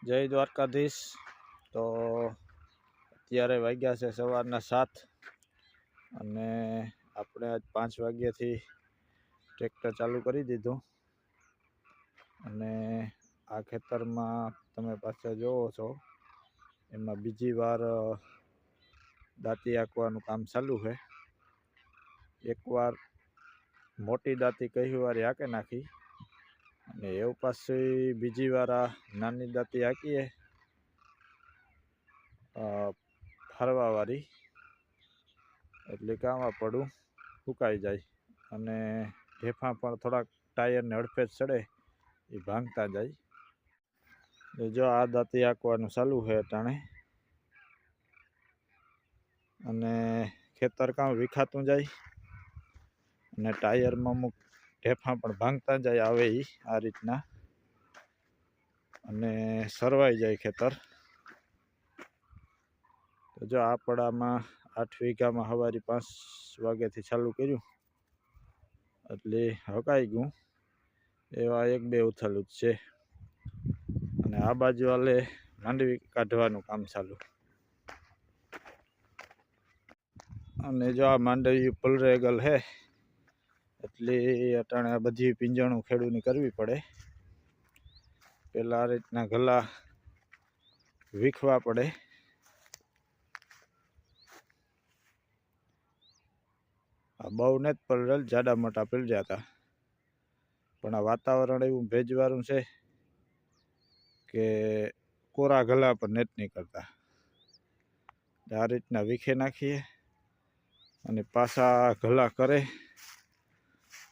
જય દ્વારકાધીશ। તો અત્યારે વાગ્યા છે સવારના 7 અને આપણે આજ 5 વાગ્યાથી ટ્રેક્ટર ચાલુ કરી દીધું અને આ ખેતરમાં તમે પાછળ જોવો છો એમાં બીજી વાર દાંતી હાંકવાનું કામ ચાલુ છે। એકવાર મોટી દાંતી કઈ વાર હાંકી નાખી અને એવું પાછી બીજી વાર આ નાની દાંતી હાંકીએ ફરવાવાળી, એટલે કે આમાં પડું સુકાઈ જાય અને ઢેફા પણ થોડાક ટાયરને હડફેટ ચડે એ ભાંગતા જાય। જો આ દાંતી હાંકવાનું ચાલુ છે અટાણે અને ખેતર કામ વિખાતું જાય અને ટાયરમાં અમુક ઢેફા પણ ભાંગતા જાય આવે એ આ રીતના અને સરવાઈ જાય ખેતર। તો જો આ પડામાં 8 વીઘામાં સવારે 5 વાગ્યાથી ચાલુ કર્યું એટલે હકાઈ ગયું એવા 1-2 ઉથલું જ છે અને આ બાજુ હાલે માંડવી કાઢવાનું કામ ચાલુ અને જો આ માંડવી પલરેગલ હે એટલે અટાણે આ બધી પીંજણું ખેડૂની કરવી પડે। પેલા આ રીતના ગલા વીખવા પડે આ બહુ ને જ પલરેલ જાડા મોટા પલર્યા હતા પણ આ વાતાવરણ એવું ભેજવાળું છે કે કોરા ગલા પર નેટ નીકળતા આ રીતના વીખે નાખીએ અને પાછા ગલા કરે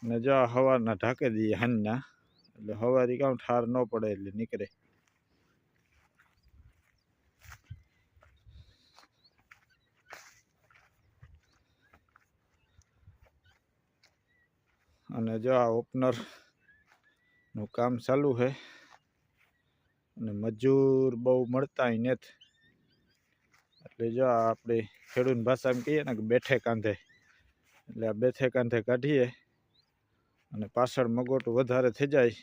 ને જો હવારના ઢાંકી દઈએ હાંજના એટલે સવારે કામ ઠાર ન પડે એટલે નીકળે। અને જો આ ઓપનર નું કામ ચાલુ છે અને મજૂર બહુ મળતા નથી એટલે જો આપણે ખેડૂત ભાષામાં કહીએ ને કે બેઠે કાંધે, એટલે આ બેઠે કાંધે કાઢીએ અને પાછળ મગોટું વધારે થઈ જાય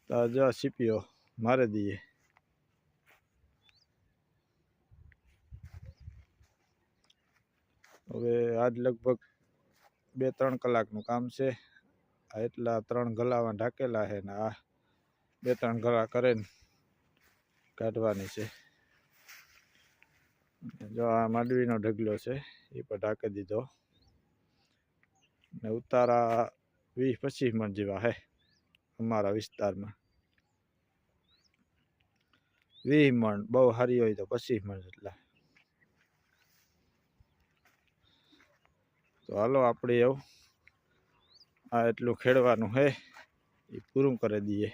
તો જો સીપીઓ મારી દઈએ। હવે આજ લગભગ 2-3 કલાકનું કામ છે। આ એટલા 3 ગલાવા ઢાકેલા છે ને આ 2-3 ગલા કરીને કાઢવાની છે। જો આ માંડવીનો ઢગલો છે એ પણ ઢાંકી દીધો ને ઉતારા 20-25 મણ જેવા છે અમારા વિસ્તારમાં। 20 મણ બહુ સારી હોય તો 25 મણ જેટલા। તો હાલો આપણે એવું આ એટલું ખેડવાનું છે એ પૂરું કરી દઈએ।